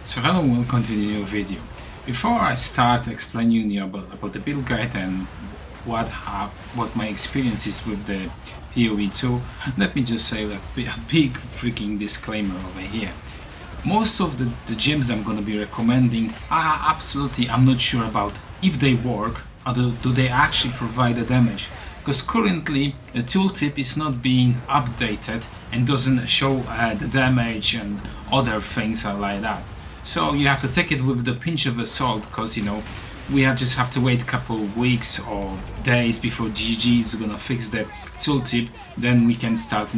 So hello and welcome to the new video. Before I start explaining you about the build guide and what my experience is with the PoE2, let me just say that a big freaking disclaimer over here. Most of the gems I'm going to be recommending I'm not sure about if they work or do they actually provide the damage, because currently the tooltip is not being updated and doesn't show the damage and other things like that. So you have to take it with the pinch of salt, because we just have to wait a couple of weeks or days before GG is gonna fix the tooltip. Then we can start,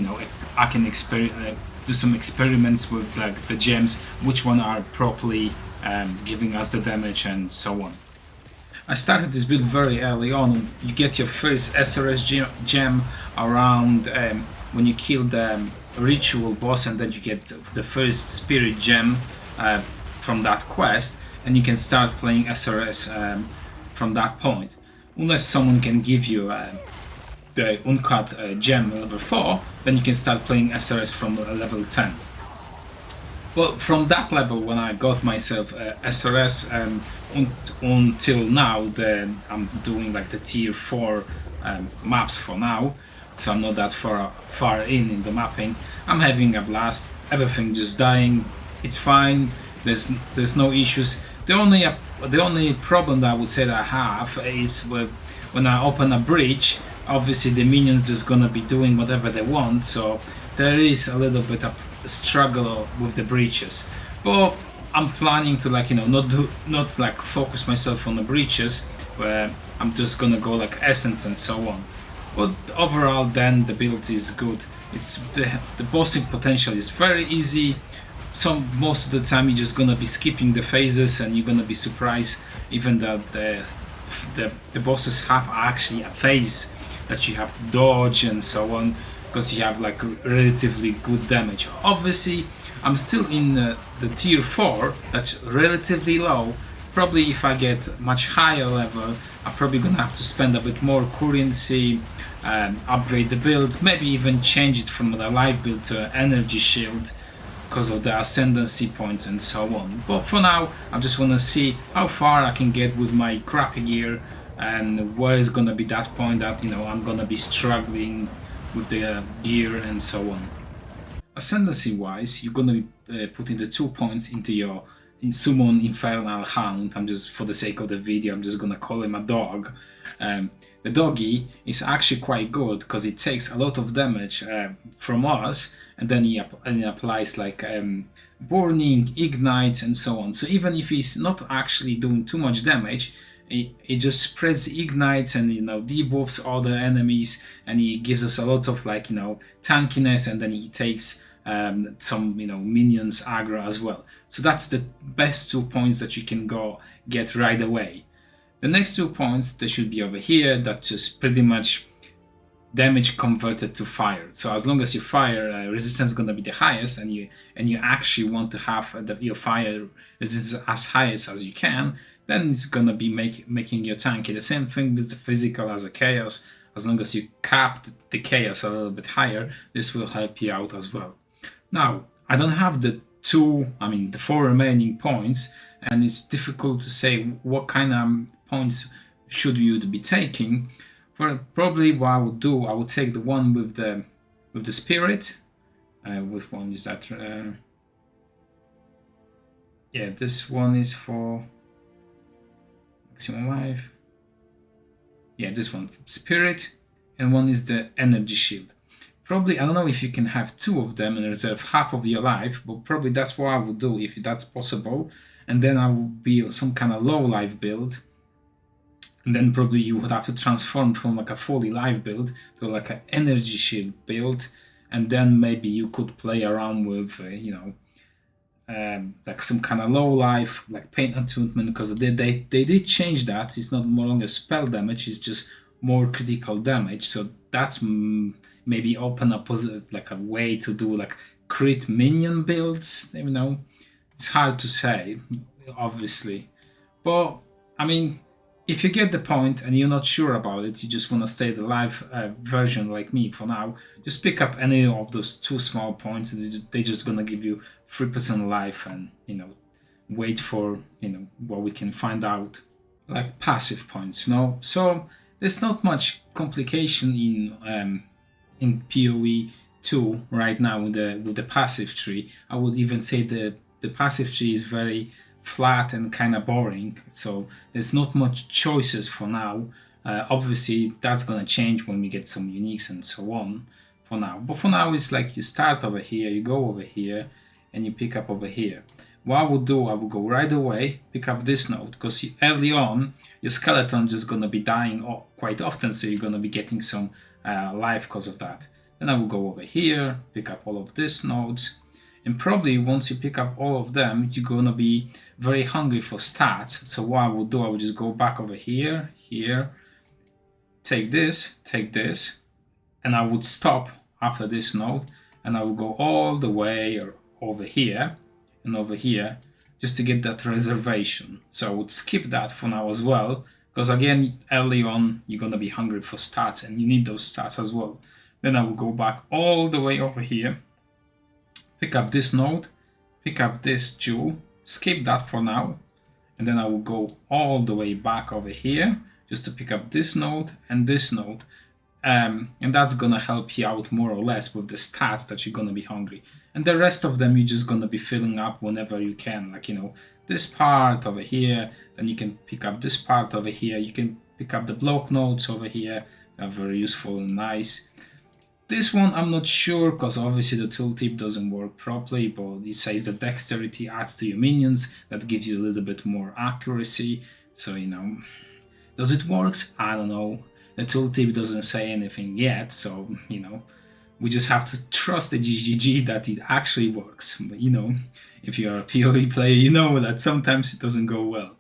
I can do some experiments with like the gems, which one are properly giving us the damage and so on. I started this build very early on. You get your first SRS gem around when you kill the ritual boss, and then you get the first spirit gem from that quest, and you can start playing SRS from that point. Unless someone can give you the uncut gem level 4, then you can start playing SRS from level 10. Well, from that level, when I got myself SRS, until now, I'm doing like the tier 4 maps for now, so I'm not that far in the mapping. I'm having a blast, everything just dying, it's fine, there's no issues. The only problem that I would say that I have is when I open a breach, obviously the minions just gonna be doing whatever they want, so there is a little bit of struggle with the breaches. But I'm planning to not focus myself on the breaches, where I'm just gonna go like essence and so on. But overall, then the build is good. It's the bossing potential is very easy. Most of the time you're just gonna be skipping the phases, and you're gonna be surprised even that the bosses have actually a phase that you have to dodge and so on, because you have like relatively good damage. Obviously, I'm still in the tier 4, that's relatively low. Probably if I get much higher level, I'm probably gonna have to spend a bit more currency, upgrade the build, maybe even change it from the life build to energy shield, because of the ascendancy points and so on. But for now, I just want to see how far I can get with my crappy gear, and where is gonna be that point that I'm gonna be struggling with the gear and so on. Ascendancy wise, you're gonna be putting the 2 points into your summon infernal hound. I'm just, for the sake of the video, I'm just gonna call him a dog. The doggy is actually quite good because it takes a lot of damage from us, and then he applies like burning, ignites and so on. So even if he's not actually doing too much damage, it just spreads ignites and debuffs other enemies, and he gives us a lot of tankiness, and then he takes some minions aggro as well. So that's the best 2 points that you can go get right away. The next 2 points, they should be over here. That's just pretty much damage converted to fire. So as long as your fire resistance is going to be the highest, and you actually want to have your fire resistance as highest as you can, then it's going to be making your tanky. The same thing with the physical as a chaos. As long as you cap the chaos a little bit higher, this will help you out as well. Now, I don't have the 4 remaining points, and it's difficult to say what kind of points should you be taking. For probably what I would do, I would take the one with the spirit. Which one is that? Yeah, this one is for maximum life. Yeah, this one, spirit, and one is the energy shield. Probably, I don't know if you can have 2 of them and reserve half of your life, but probably that's what I would do if that's possible. And then I would be some kind of low life build. And then probably you would have to transform from like a fully life build to like an energy shield build. And then maybe you could play around with, like some kind of low life, like pain attunement, because they did change that. It's not more longer spell damage, it's just more critical damage. So that's maybe open a way to do like crit minion builds. It's hard to say, obviously, but if you get the point and you're not sure about it, you just want to stay the live version like me for now, just pick up any of those 2 small points, and they're just gonna give you 3% life, and wait for, what we can find out, like passive points. No, so there's not much complication in PoE 2 right now with the passive tree. I would even say the passive tree is very flat and kind of boring. So there's not much choices for now. Obviously, that's gonna change when we get some uniques and so on. For now, but for now, it's like you start over here, you go over here, and you pick up over here. What I would do, I would go right away, pick up this node, because early on, your skeleton just gonna be dying quite often, so you're gonna be getting some life because of that. Then I will go over here, pick up all of these nodes, and probably once you pick up all of them, you're gonna be very hungry for stats. So what I would do, I would just go back over here, take this, and I would stop after this node, and I would go all the way over here and over here just to get that reservation. So I would skip that for now as well, because again, early on, you're gonna be hungry for stats and you need those stats as well. Then I will go back all the way over here, pick up this node, pick up this jewel, skip that for now, and then I will go all the way back over here just to pick up this node and this node. And that's gonna help you out more or less with the stats that you're gonna be hungry. And the rest of them you're just gonna be filling up whenever you can. Like, this part over here, then you can pick up this part over here. You can pick up the block nodes over here. They're very useful and nice. This one I'm not sure, because obviously the tooltip doesn't work properly, but it says the dexterity adds to your minions. That gives you a little bit more accuracy. So, does it work? I don't know. The tooltip doesn't say anything yet, so, we just have to trust the GGG that it actually works. But, if you're a PoE player, you know that sometimes it doesn't go well.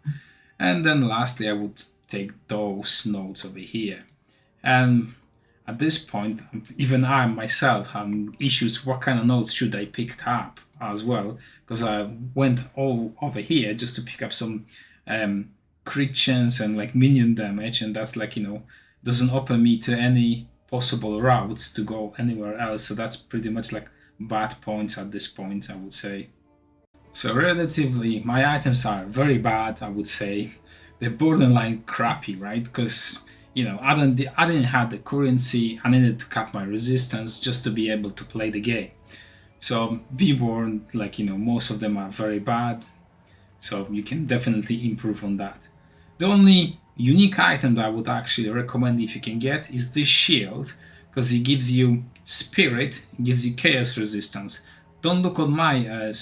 And then lastly, I would take those nodes over here. And at this point, even I myself have issues what kind of nodes should I pick up as well, because I went all over here just to pick up some crit chance and like minion damage, and that's like, doesn't open me to any possible routes to go anywhere else. So that's pretty much like bad points at this point, I would say. So relatively, my items are very bad, I would say. They're borderline crappy, right? Because, I didn't have the currency. I needed to cap my resistance just to be able to play the game. So V-Born, most of them are very bad. So you can definitely improve on that. The only unique item that I would actually recommend if you can get is this shield, because it gives you spirit, it gives you chaos resistance. Don't look on my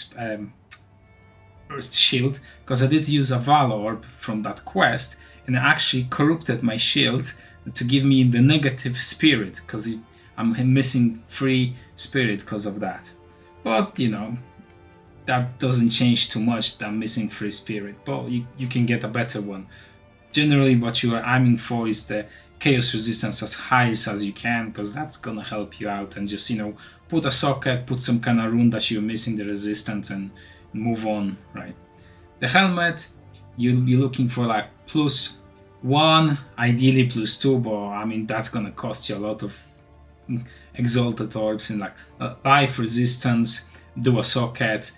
shield, because I did use a Valor from that quest, and it actually corrupted my shield to give me the negative spirit, because I'm missing 3 spirit because of that. But that doesn't change too much, that I'm missing 3 spirit, but you can get a better one. Generally, what you are aiming for is the chaos resistance as high as you can, because that's gonna help you out. And just put a socket, put some kind of rune that you're missing the resistance, and move on, right? The helmet, you'll be looking for like +1, ideally +2, but that's gonna cost you a lot of exalted orbs and like life resistance, do a socket,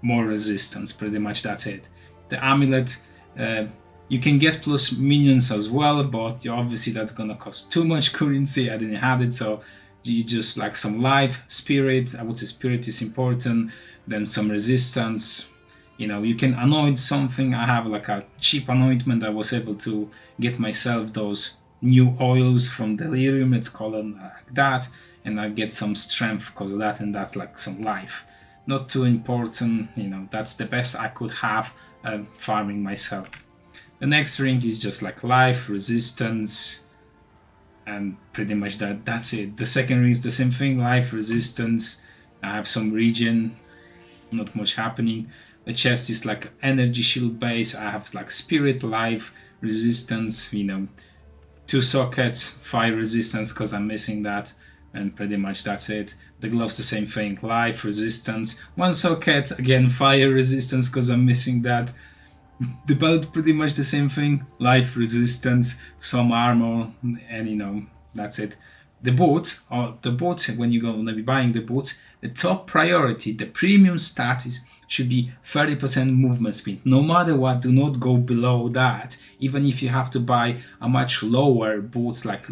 more resistance, pretty much that's it. The amulet, you can get plus minions as well, but obviously that's gonna cost too much currency. I didn't have it, so you just like some life, spirit. I would say spirit is important. Then some resistance. You can anoint something. I have like a cheap anointment. I was able to get myself those new oils from Delirium. It's called like that, and I get some strength because of that, and that's like some life. Not too important. That's the best I could have farming myself. The next ring is just like life, resistance, and pretty much that's it. The second ring is the same thing, life, resistance. I have some regen, not much happening. The chest is like energy shield base. I have like spirit, life, resistance, 2 sockets, 5 resistance because I'm missing that, and pretty much that's it. The gloves the same thing, life, resistance, 1 socket, again fire resistance because I'm missing that. The belt pretty much the same thing, life, resistance, some armor, and that's it. the boots, or the boots, when you're going to be buying the boots, the top priority, the premium status should be 30% movement speed. No matter what, do not go below that, even if you have to buy a much lower boots, like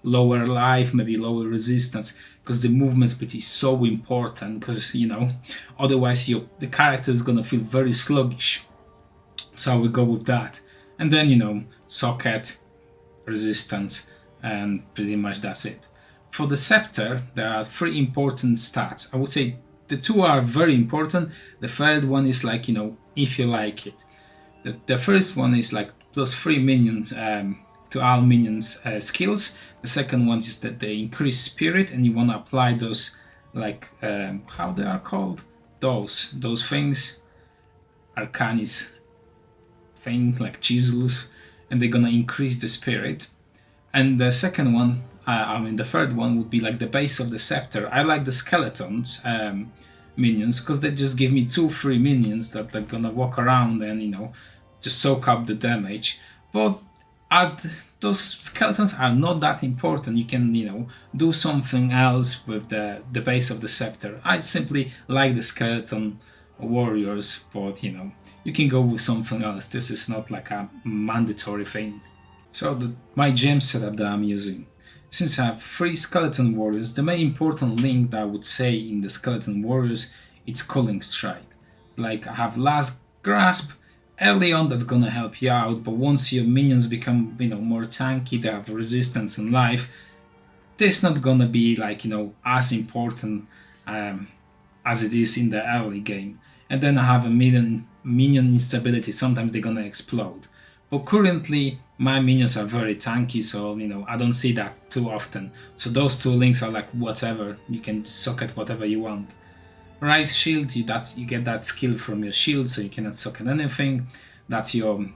lower life, maybe lower resistance, because the movement speed is so important, because otherwise the character is going to feel very sluggish. So I will go with that. And then socket, resistance, and pretty much that's it. For the scepter, there are 3 important stats. I would say the 2 are very important. The third one is like, if you like it. The first one is like plus 3 minions to all minions skills. The second one is that they increase spirit, and you want to apply those, like, how they are called? Those things, arcanis thing, like chisels, and they're gonna increase the spirit. And the second one, the third one would be like the base of the scepter. I like the skeletons minions, because they just give me 2 free minions that are gonna walk around and just soak up the damage. But those skeletons are not that important. You can do something else with the base of the scepter. I simply like the skeleton warriors, but you can go with something else. This is not like a mandatory thing. So my gem setup that I'm using, since I have 3 skeleton warriors, the main important link that I would say in the skeleton warriors, it's Culling Strike. Like, I have Last Grasp early on, that's gonna help you out, but once your minions become more tanky, they have resistance and life, this not gonna be like as important as it is in the early game. And then I have a minion instability. Sometimes they're gonna explode. But currently my minions are very tanky, so I don't see that too often. So those 2 links are like whatever. You can socket whatever you want. Rise Shield, you get that skill from your shield, so you cannot socket anything. That's your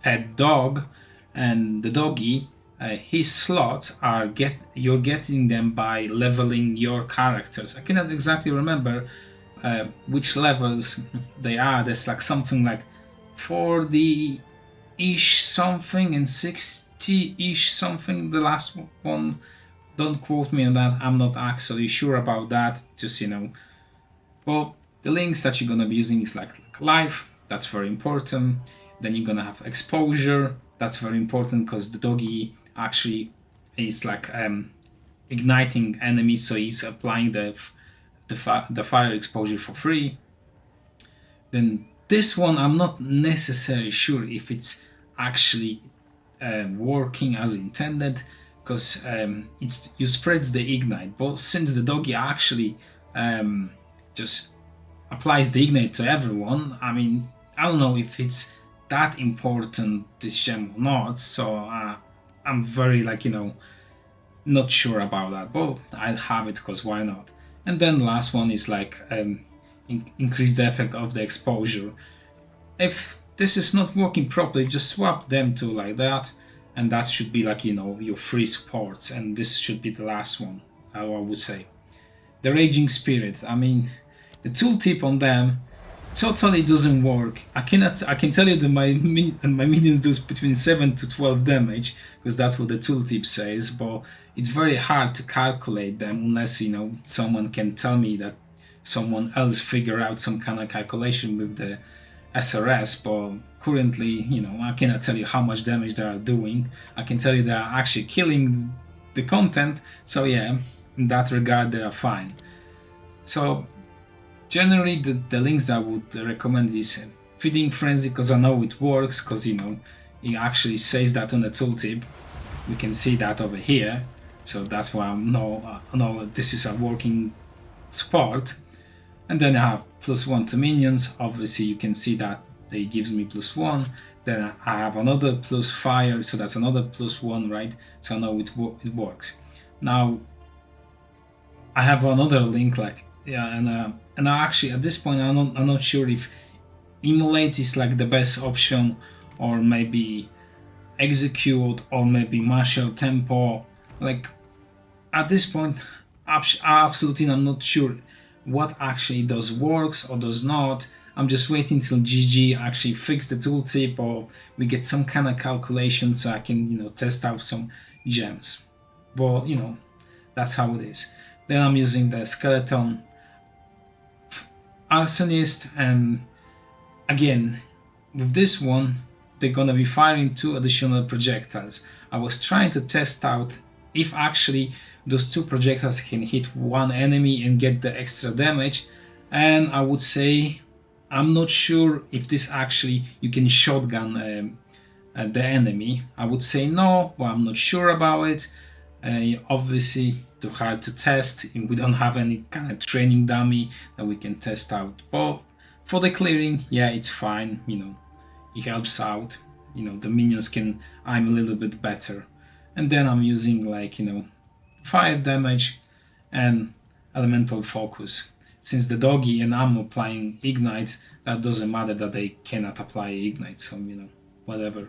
pet dog, and the doggy, his slots you're getting them by leveling your characters. I cannot exactly remember which levels they are. There's like something like 40-ish something and 60-ish something, the last one. Don't quote me on that, I'm not actually sure about that, just Well, the links that you're gonna be using is like life, that's very important. Then you're gonna have exposure, that's very important, because the doggy actually is like igniting enemies, so he's applying the fire exposure for free. Then this one, I'm not necessarily sure if it's actually working as intended, because you spreads the ignite, but since the doggy actually just applies the ignite to everyone, I don't know if it's that important, this gem, or not, so I'm very not sure about that, but I'll have it because why not. And then the last one is like increase the effect of the exposure. If this is not working properly, just swap them to like that, and that should be like your free supports, and this should be the last one, I would say. The Raging Spirit, the tooltip on them totally doesn't work. I can tell you that my minions do between 7 to 12 damage, because that's what the tooltip says, but it's very hard to calculate them unless someone can tell me that someone else figure out some kind of calculation with the SRS. But currently I cannot tell you how much damage they are doing. I can tell you they are actually killing the content, so yeah, in that regard they are fine. So generally the links I would recommend is Feeding Frenzy, because I know it works, because it actually says that on the tooltip. We can see that over here, so that's why I know this is a working support. And then I have +1 to minions. Obviously you can see that they gives me +1. Then I have another plus fire, so that's another +1, right? So I know it works. Now I have another link and I actually at this point I'm not sure if Immolate is like the best option, or maybe Execute, or maybe Martial Tempo. Like at this point absolutely I'm not sure what actually does works or does not. I'm just waiting till GG actually fix the tooltip, or we get some kind of calculation so I can test out some gems. But That's how it is. Then I'm using the skeleton arsonist, and again with this one they're gonna be firing 2 additional projectiles. I was trying to test out if actually those 2 projectiles can hit one enemy and get the extra damage, and I would say I'm not sure if this actually you can shotgun the enemy. I would say no, but I'm not sure about it. Obviously too hard to test, we don't have any kind of training dummy that we can test out, but for the clearing, yeah, it's fine, it helps out, the minions can aim a little bit better. And then I'm using fire damage and elemental focus. Since the doggy and I'm applying ignite, that doesn't matter that they cannot apply ignite, so whatever.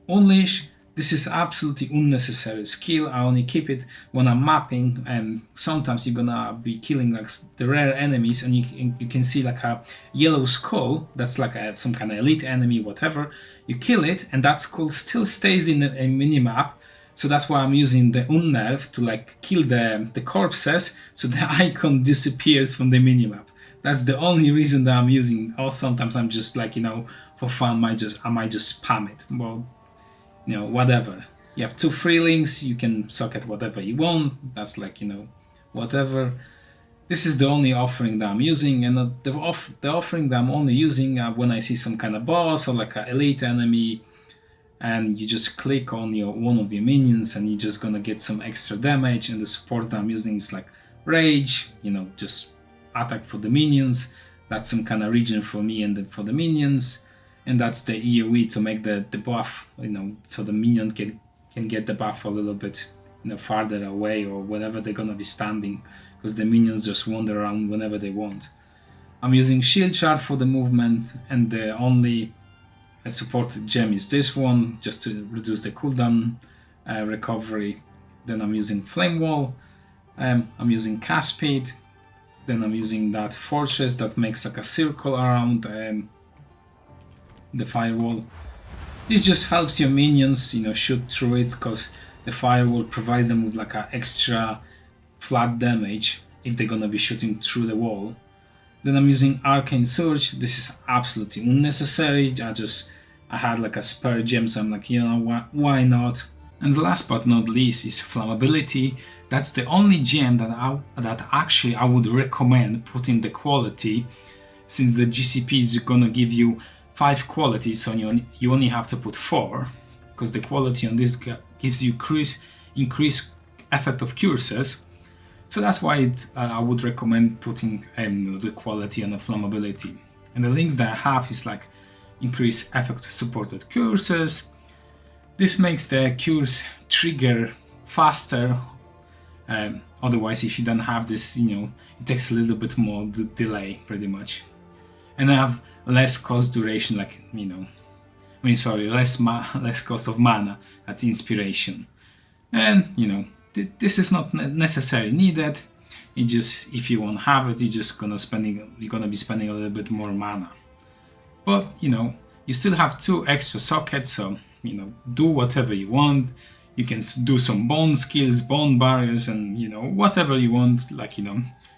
Unleash, this is absolutely unnecessary skill. I only keep it when I'm mapping, and sometimes you're gonna be killing the rare enemies, and you can see a yellow skull. That's some kind of elite enemy, whatever. You kill it, and that skull still stays in a minimap. So that's why I'm using the unnerve to kill the corpses, so the icon disappears from the minimap. That's the only reason that I'm using. Or sometimes I'm just for fun, I might just spam it. Well, whatever. You have 2 freelings, you can suck at whatever you want. That's whatever. This is the only offering that I'm using, and the offering that I'm only using when I see some kind of boss or an elite enemy, and you just click on one of your minions and you're just gonna get some extra damage. And the support that I'm using is rage, just attack for the minions. That's some kind of region for me and for the minions. And that's the EOE to make the buff, so the minion can get the buff a little bit farther away or wherever they're gonna be standing, because the minions just wander around whenever they want. I'm using shield shard for the movement, and the only supported gem is this one, just to reduce the cooldown recovery. Then I'm using flame wall, I'm using cast speed, then I'm using that fortress that makes a circle around the firewall. This just helps your minions shoot through it, because the firewall provides them with a extra flat damage if they're gonna be shooting through the wall. Then I'm using arcane surge. This is absolutely unnecessary. I had a spare gem, so I'm why not? And last but not least is flammability. That's the only gem that actually I would recommend putting the quality, since the GCP is gonna give you 5 qualities, so you only have to put 4, because the quality on this gives you increased effect of curses. So that's why I would recommend putting the quality on the flammability. And the links that I have is increase effect of supported curses. This makes the cures trigger faster. Otherwise, if you don't have this, it takes a little bit more delay, pretty much. And I have less cost duration, less cost of mana. That's inspiration. And this is not necessarily needed. It just, if you won't have it, you're gonna be spending a little bit more mana. But you still have 2 extra sockets, so do whatever you want. You can do some bone skills, bone barriers, and whatever you want.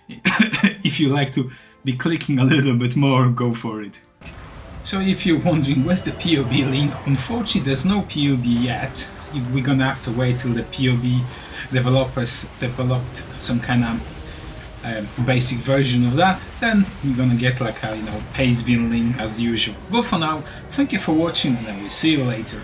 If you like to be clicking a little bit more, go for it. So if you're wondering where's the POB link, unfortunately there's no POB yet. We're gonna have to wait till the POB developers developed some kind of basic version of that. Then you're gonna get a paste bin link as usual. But for now, thank you for watching, and I will see you later.